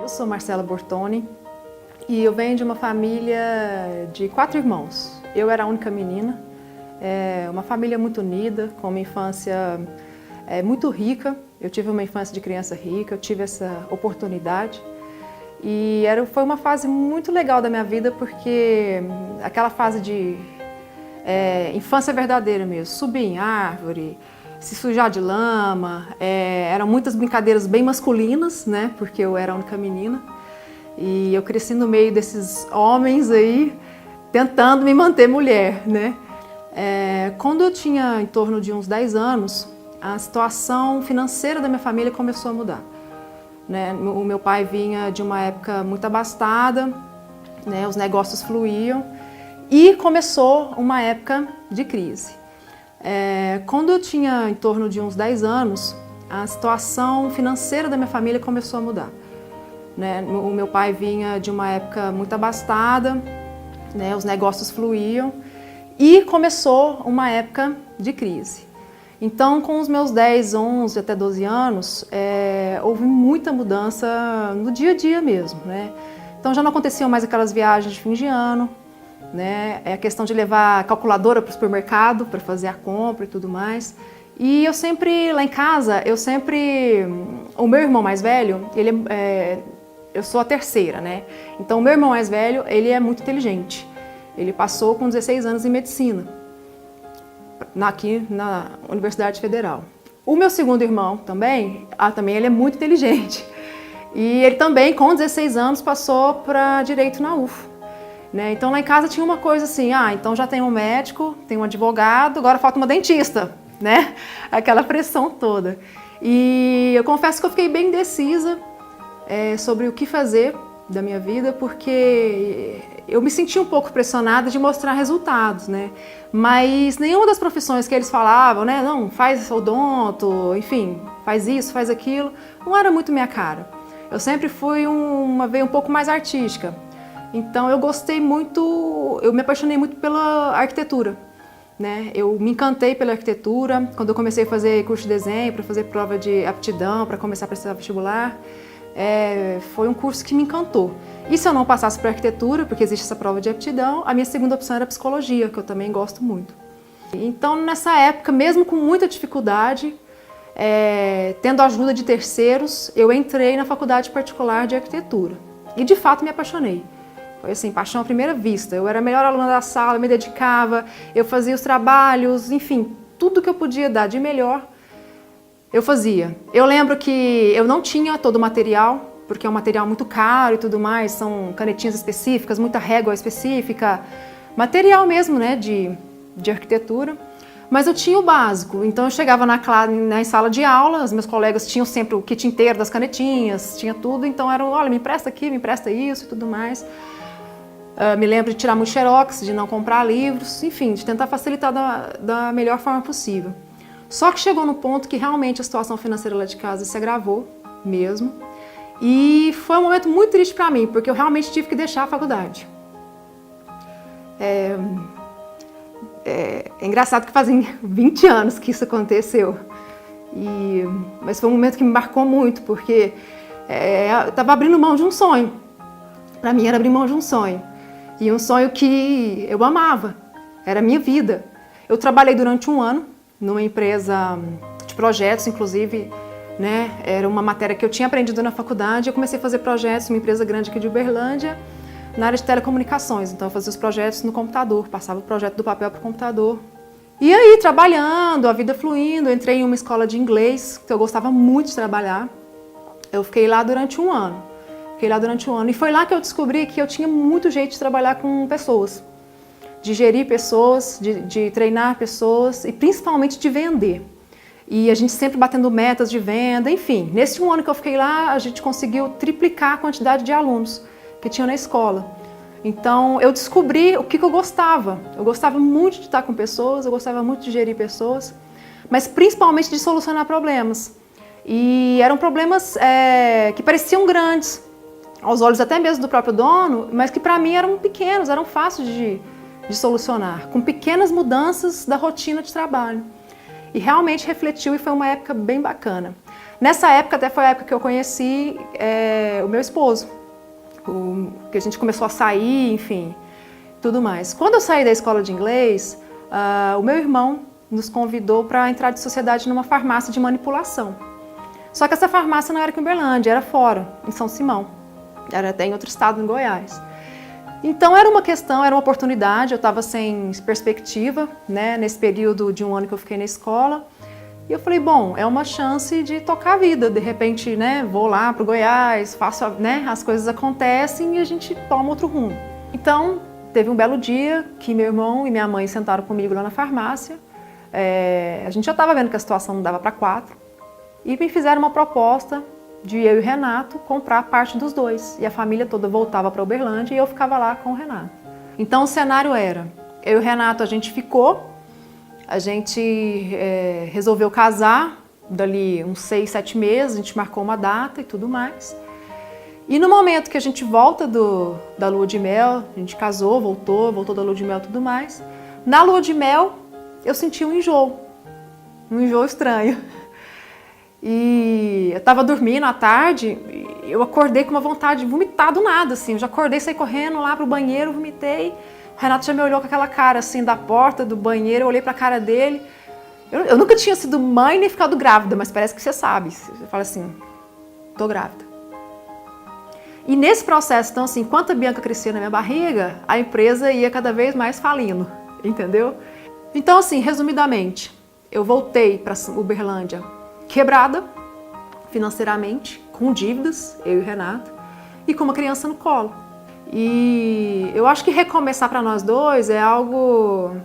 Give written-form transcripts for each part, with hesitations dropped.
Eu sou Marcela Bortoni e eu venho de uma família de 4 irmãos. Eu era a única menina, uma família muito unida, com uma infância muito rica. Eu tive uma infância de criança rica, eu tive essa oportunidade. E foi uma fase muito legal da minha vida, porque aquela fase de infância verdadeira mesmo, subir em árvore, se sujar de lama, eram muitas brincadeiras bem masculinas, né? Porque eu era a única menina. E eu cresci no meio desses homens aí, tentando me manter mulher, né? Quando eu tinha em torno de uns 10 anos, a situação financeira da minha família começou a mudar. Né? O meu pai vinha de uma época muito abastada, né? Os negócios fluíam e começou uma época de crise. Quando eu tinha em torno de uns 10 anos, a situação financeira da minha família começou a mudar. Né? O meu pai vinha de uma época muito abastada, né? Os negócios fluíam e começou uma época de crise. Então, com os meus 10, 11 até 12 anos, houve muita mudança no dia a dia mesmo, né? Então já não aconteciam mais aquelas viagens de fim de ano, né? A questão de levar a calculadora para o supermercado para fazer a compra e tudo mais. E eu sempre, lá em casa, o meu irmão mais velho, eu sou a terceira, né? Então o meu irmão mais velho, ele é muito inteligente. Ele passou com 16 anos em medicina, aqui na Universidade Federal. O meu segundo irmão também ele é muito inteligente. E ele também, com 16 anos, passou para Direito na UF. Né? Então lá em casa tinha uma coisa assim, então já tem um médico, tem um advogado, agora falta uma dentista, né? Aquela pressão toda. E eu confesso que eu fiquei bem indecisa sobre o que fazer da minha vida, porque eu me senti um pouco pressionada de mostrar resultados, né? Mas nenhuma das profissões que eles falavam, né? Não, faz odonto, enfim, faz isso, faz aquilo, não era muito minha cara. Eu sempre fui uma veia um pouco mais artística. Então eu gostei muito, eu me apaixonei muito pela arquitetura, né? Eu me encantei pela arquitetura quando eu comecei a fazer curso de desenho, para fazer prova de aptidão, para começar a prestar vestibular. Foi um curso que me encantou. E se eu não passasse para arquitetura, porque existe essa prova de aptidão, a minha segunda opção era psicologia, que eu também gosto muito. Então nessa época, mesmo com muita dificuldade, tendo a ajuda de terceiros, eu entrei na faculdade particular de arquitetura. E de fato me apaixonei. Foi assim, paixão à primeira vista. Eu era a melhor aluna da sala, me dedicava, eu fazia os trabalhos, enfim, tudo que eu podia dar de melhor, eu fazia. Eu lembro que eu não tinha todo o material, porque é um material muito caro e tudo mais, são canetinhas específicas, muita régua específica, material mesmo, né, de arquitetura. Mas eu tinha o básico, então eu chegava na sala de aula, os meus colegas tinham sempre o kit inteiro das canetinhas, tinha tudo, então era, olha, me empresta aqui, me empresta isso e tudo mais. Me lembro de tirar muito xerox, de não comprar livros, enfim, de tentar facilitar da melhor forma possível. Só que chegou no ponto que realmente a situação financeira lá de casa se agravou mesmo. E foi um momento muito triste para mim, porque eu realmente tive que deixar a faculdade. É engraçado que fazem 20 anos que isso aconteceu. Mas foi um momento que me marcou muito, porque eu estava abrindo mão de um sonho. Para mim era abrir mão de um sonho. E um sonho que eu amava, era a minha vida. Eu trabalhei durante um ano numa empresa de projetos, inclusive, né? Era uma matéria que eu tinha aprendido na faculdade. Eu comecei a fazer projetos numa empresa grande aqui de Uberlândia, na área de telecomunicações. Então eu fazia os projetos no computador, passava o projeto do papel para o computador. E aí, trabalhando, a vida fluindo, eu entrei em uma escola de inglês, que eu gostava muito de trabalhar. Eu fiquei lá durante um ano. E foi lá que eu descobri que eu tinha muito jeito de trabalhar com pessoas, de gerir pessoas, de treinar pessoas e principalmente de vender. E a gente sempre batendo metas de venda, enfim. Nesse um ano que eu fiquei lá, a gente conseguiu triplicar a quantidade de alunos que tinha na escola. Então eu descobri o que eu gostava. Eu gostava muito de estar com pessoas, eu gostava muito de gerir pessoas, mas principalmente de solucionar problemas. E eram problemas que pareciam grandes, aos olhos até mesmo do próprio dono, mas que para mim eram pequenos, eram fáceis de solucionar, com pequenas mudanças da rotina de trabalho. E realmente refletiu e foi uma época bem bacana. Nessa época, até foi a época que eu conheci o meu esposo, que a gente começou a sair, enfim, tudo mais. Quando eu saí da escola de inglês, o meu irmão nos convidou para entrar de sociedade numa farmácia de manipulação. Só que essa farmácia não era aqui em Uberlândia, era fora, em São Simão. Era até em outro estado, em Goiás. Então era uma questão, era uma oportunidade, eu estava sem perspectiva, né, nesse período de um ano que eu fiquei na escola. E eu falei, bom, é uma chance de tocar a vida, de repente, né, vou lá para o Goiás, faço, né, as coisas acontecem e a gente toma outro rumo. Então, teve um belo dia que meu irmão e minha mãe sentaram comigo lá na farmácia, a gente já estava vendo que a situação não dava para 4, e me fizeram uma proposta de eu e o Renato comprar parte dos dois, e a família toda voltava para Uberlândia e eu ficava lá com o Renato. Então o cenário era, eu e o Renato a gente ficou, a gente resolveu casar, dali uns 6, 7 meses, a gente marcou uma data e tudo mais. E no momento que a gente volta da lua de mel, a gente casou, voltou da lua de mel e tudo mais, na lua de mel eu senti um enjoo estranho. E eu estava dormindo à tarde, eu acordei com uma vontade de vomitar do nada, assim, eu já acordei, saí correndo lá pro banheiro, vomitei. O Renato já me olhou com aquela cara assim da porta do banheiro, eu olhei pra cara dele. Eu nunca tinha sido mãe nem ficado grávida, mas parece que você sabe. Você fala assim, tô grávida. E nesse processo, então assim, enquanto a Bianca crescia na minha barriga, a empresa ia cada vez mais falindo, entendeu? Então assim, resumidamente, eu voltei para Uberlândia quebrada financeiramente, com dívidas, eu e o Renato, e com uma criança no colo. E eu acho que recomeçar para nós dois é algo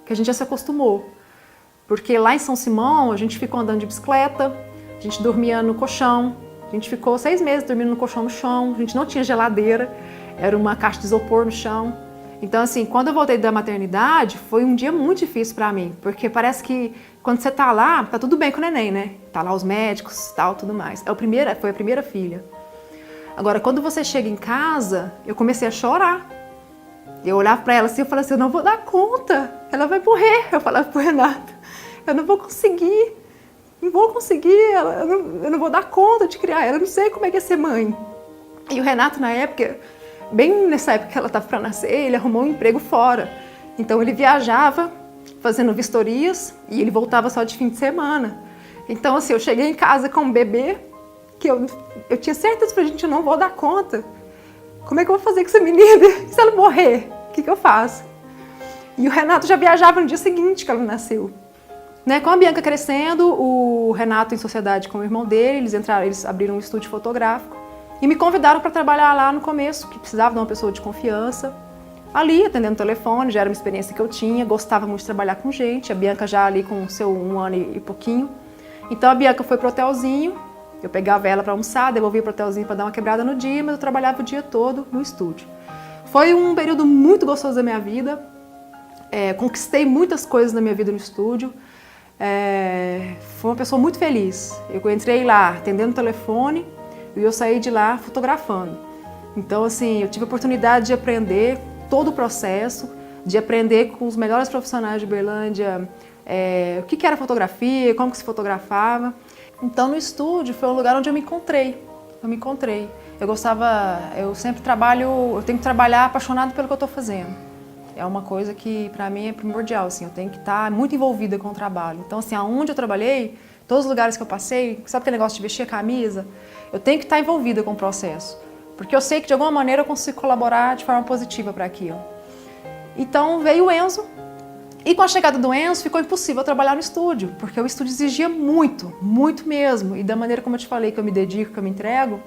que a gente já se acostumou. Porque lá em São Simão a gente ficou andando de bicicleta, a gente dormia no colchão, a gente ficou 6 meses dormindo no colchão no chão, a gente não tinha geladeira, era uma caixa de isopor no chão. Então assim, quando eu voltei da maternidade, foi um dia muito difícil para mim, porque parece que quando você tá lá, tá tudo bem com o neném, né? Tá lá os médicos, tal, tudo mais. Foi a primeira filha. Agora, quando você chega em casa, eu comecei a chorar. Eu olhava para ela assim, eu falava assim, eu não vou dar conta, ela vai morrer. Eu falava pro Renato, eu não vou conseguir, eu não vou dar conta de criar ela, eu não sei como é que é ser mãe. E o Renato, na época, bem nessa época que ela estava para nascer, ele arrumou um emprego fora. Então ele viajava fazendo vistorias e ele voltava só de fim de semana. Então assim, eu cheguei em casa com um bebê que eu tinha certeza pra gente, eu não vou dar conta. Como é que eu vou fazer com essa menina? Se ela morrer, o que eu faço? E o Renato já viajava no dia seguinte que ela nasceu. Né? Com a Bianca crescendo, o Renato em sociedade com o irmão dele, eles abriram um estúdio fotográfico e me convidaram para trabalhar lá no começo, que precisava de uma pessoa de confiança. Ali, atendendo o telefone, já era uma experiência que eu tinha, gostava muito de trabalhar com gente, a Bianca já ali com o seu 1 ano e pouquinho. Então a Bianca foi pro hotelzinho, eu pegava ela para almoçar, devolvia pro hotelzinho para dar uma quebrada no dia, mas eu trabalhava o dia todo no estúdio. Foi um período muito gostoso da minha vida, conquistei muitas coisas na minha vida no estúdio, fui uma pessoa muito feliz. Eu entrei lá atendendo o telefone e eu saí de lá fotografando. Então assim, eu tive a oportunidade de aprender todo o processo, de aprender com os melhores profissionais de Uberlândia o que era fotografia, como que se fotografava. Então no estúdio foi um lugar onde eu me encontrei. Eu sempre eu tenho que trabalhar apaixonado pelo que eu estou fazendo. É uma coisa que para mim é primordial, assim, eu tenho que estar muito envolvida com o trabalho. Então assim, aonde eu trabalhei, todos os lugares que eu passei, sabe aquele negócio de vestir a camisa? Eu tenho que estar envolvida com o processo. Porque eu sei que de alguma maneira eu consigo colaborar de forma positiva para aquilo. Então veio o Enzo, e com a chegada do Enzo ficou impossível trabalhar no estúdio, porque o estúdio exigia muito, muito mesmo, e da maneira como eu te falei que eu me dedico, que eu me entrego.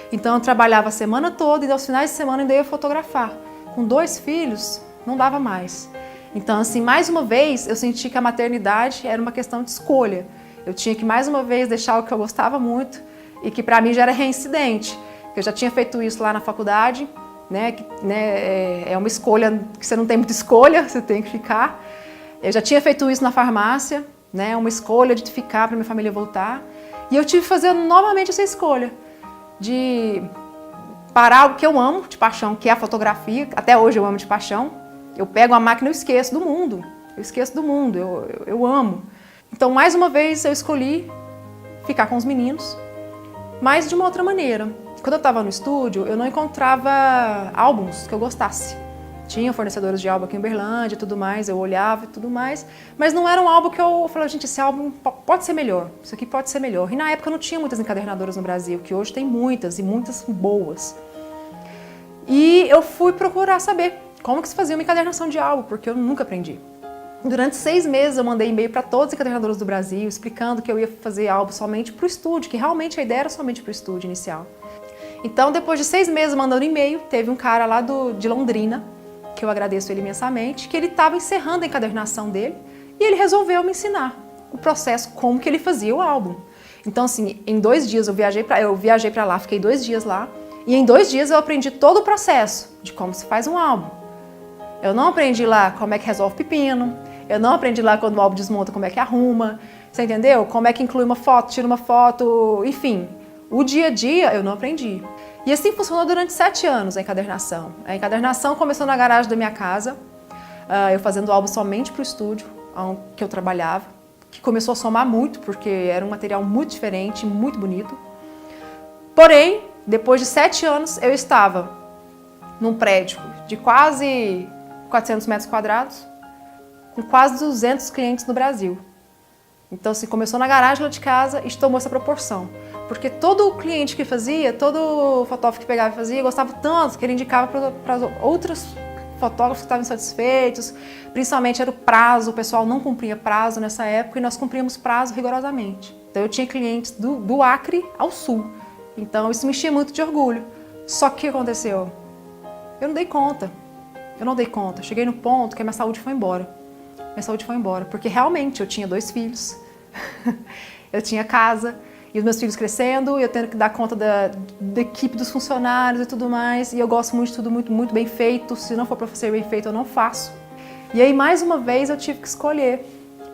Então eu trabalhava a semana toda e aos finais de semana ainda ia fotografar. Com 2 filhos, não dava mais. Então assim, mais uma vez eu senti que a maternidade era uma questão de escolha. Eu tinha que mais uma vez deixar o que eu gostava muito e que para mim já era reincidente. Eu já tinha feito isso lá na faculdade, né, é uma escolha que você não tem muita escolha, você tem que ficar. Eu já tinha feito isso na farmácia, né, uma escolha de ficar para minha família voltar. E eu tive que fazer novamente essa escolha de parar algo que eu amo de paixão, que é a fotografia. Até hoje eu amo de paixão. Eu pego a máquina e eu esqueço do mundo. Eu amo. Então mais uma vez eu escolhi ficar com os meninos, mas de uma outra maneira. Quando eu estava no estúdio, eu não encontrava álbuns que eu gostasse. Tinha fornecedores de álbum aqui em Uberlândia e tudo mais, eu olhava e tudo mais, mas não era um álbum que eu falava, gente, esse álbum pode ser melhor, isso aqui pode ser melhor. E na época não tinha muitas encadernadoras no Brasil, que hoje tem muitas e muitas boas. E eu fui procurar saber como que se fazia uma encadernação de álbum, porque eu nunca aprendi. Durante 6 meses eu mandei e-mail para todas as encadernadoras do Brasil, explicando que eu ia fazer álbum somente para o estúdio, que realmente a ideia era somente para o estúdio inicial. Então, depois de 6 meses mandando e-mail, teve um cara lá de Londrina, que eu agradeço ele imensamente, que ele estava encerrando a encadernação dele e ele resolveu me ensinar o processo, como que ele fazia o álbum. Então, assim, em 2 dias eu viajei para lá, fiquei 2 dias lá, e em 2 dias eu aprendi todo o processo de como se faz um álbum. Eu não aprendi lá como é que resolve pepino, eu não aprendi lá quando o álbum desmonta como é que arruma, você entendeu? Como é que inclui uma foto, tira uma foto, enfim. O dia a dia eu não aprendi. E assim funcionou durante 7 anos a encadernação. A encadernação começou na garagem da minha casa, eu fazendo álbum somente para o estúdio que eu trabalhava, que começou a somar muito, porque era um material muito diferente, muito bonito. Porém, depois de 7 anos, eu estava num prédio de quase 400 metros quadrados, com quase 200 clientes no Brasil. Então, assim, começou na garagem lá de casa e tomou essa proporção. Porque todo cliente que fazia, todo fotógrafo que pegava e fazia, gostava tanto que ele indicava para outros fotógrafos que estavam insatisfeitos. Principalmente era o prazo, o pessoal não cumpria prazo nessa época e nós cumpríamos prazo rigorosamente. Então eu tinha clientes do Acre ao Sul. Então isso me enchia muito de orgulho. Só que o que aconteceu? Eu não dei conta. Cheguei no ponto que a minha saúde foi embora. Porque realmente eu tinha 2 filhos, eu tinha casa, e os meus filhos crescendo, eu tendo que dar conta da equipe dos funcionários e tudo mais, e eu gosto muito de tudo muito bem feito, se não for para ser bem feito eu não faço. E aí mais uma vez eu tive que escolher,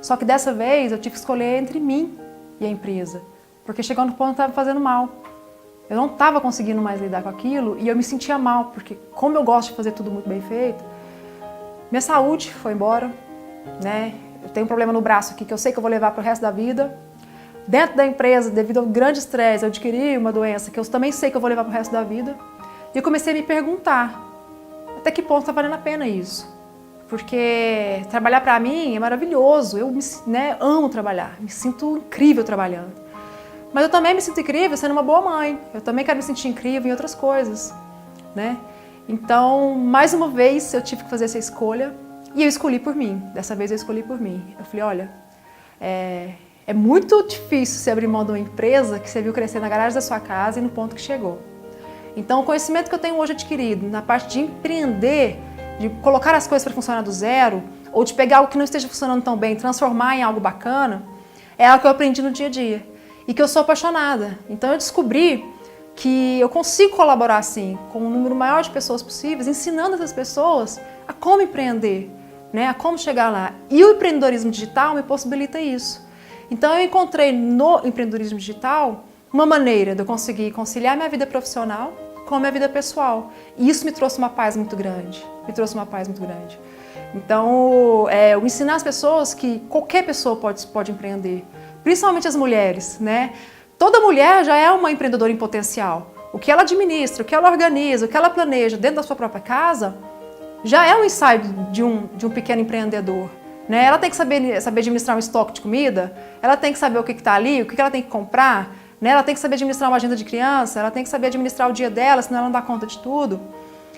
só que dessa vez eu tive que escolher entre mim e a empresa, porque chegou no ponto que estava fazendo mal. Eu não estava conseguindo mais lidar com aquilo e eu me sentia mal, porque como eu gosto de fazer tudo muito bem feito, minha saúde foi embora, né? Eu tenho um problema no braço aqui que eu sei que eu vou levar para o resto da vida. Dentro da empresa, devido ao grande estresse, eu adquiri uma doença que eu também sei que eu vou levar para o resto da vida. E eu comecei a me perguntar, até que ponto está valendo a pena isso? Porque trabalhar para mim é maravilhoso, eu amo trabalhar, me sinto incrível trabalhando. Mas eu também me sinto incrível sendo uma boa mãe, eu também quero me sentir incrível em outras coisas, né? Então, mais uma vez, eu tive que fazer essa escolha. E eu escolhi por mim, dessa vez eu escolhi por mim. Eu falei, olha, é muito difícil você abrir mão de uma empresa que você viu crescer na garagem da sua casa e no ponto que chegou. Então o conhecimento que eu tenho hoje adquirido na parte de empreender, de colocar as coisas para funcionar do zero, ou de pegar algo que não esteja funcionando tão bem e transformar em algo bacana, é algo que eu aprendi no dia a dia e que eu sou apaixonada. Então eu descobri que eu consigo colaborar assim com um número maior de pessoas possíveis, ensinando essas pessoas a como empreender, né, a como chegar lá. E o empreendedorismo digital me possibilita isso. Então eu encontrei no empreendedorismo digital uma maneira de eu conseguir conciliar minha vida profissional com a minha vida pessoal. E isso me trouxe uma paz muito grande. Então, eu ensinar as pessoas que qualquer pessoa pode empreender, principalmente as mulheres, né? Toda mulher já é uma empreendedora em potencial. O que ela administra, o que ela organiza, o que ela planeja dentro da sua própria casa, já é um ensaio de um pequeno empreendedor. Né? Ela tem que saber administrar um estoque de comida, ela tem que saber o que está ali, o que ela tem que comprar, né? Ela tem que saber administrar uma agenda de criança, ela tem que saber administrar o dia dela, senão ela não dá conta de tudo.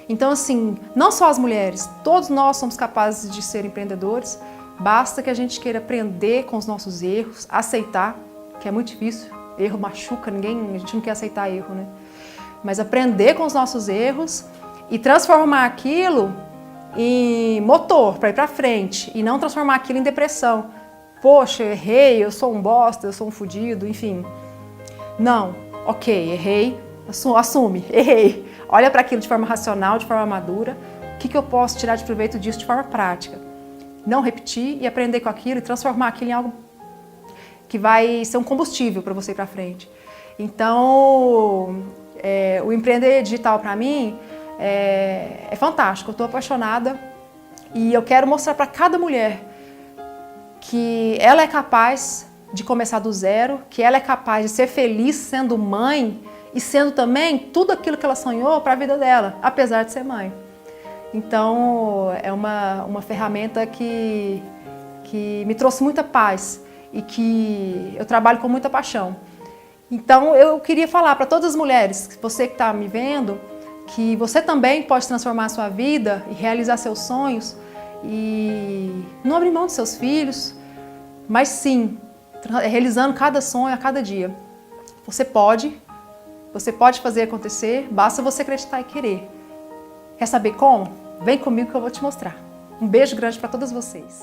Então, assim, não só as mulheres, todos nós somos capazes de ser empreendedores, basta que a gente queira aprender com os nossos erros, aceitar, que é muito difícil, erro machuca, a gente não quer aceitar erro, né? Mas aprender com os nossos erros e transformar aquilo em motor para ir para frente e não transformar aquilo em depressão. Poxa, eu errei, eu sou um bosta, eu sou um fudido, enfim. Não, ok, errei, assume, errei. Olha para aquilo de forma racional, de forma madura. O que eu posso tirar de proveito disso de forma prática? Não repetir e aprender com aquilo e transformar aquilo em algo que vai ser um combustível para você ir para frente. Então, o empreender digital para mim é fantástico, eu estou apaixonada e eu quero mostrar para cada mulher que ela é capaz de começar do zero, que ela é capaz de ser feliz sendo mãe e sendo também tudo aquilo que ela sonhou para a vida dela, apesar de ser mãe. Então, é uma ferramenta que me trouxe muita paz e que eu trabalho com muita paixão. Então, eu queria falar para todas as mulheres, você que está me vendo, que você também pode transformar a sua vida e realizar seus sonhos e não abrir mão dos seus filhos, mas sim, realizando cada sonho a cada dia. Você pode fazer acontecer, basta você acreditar e querer. Quer saber como? Vem comigo que eu vou te mostrar. Um beijo grande para todas vocês.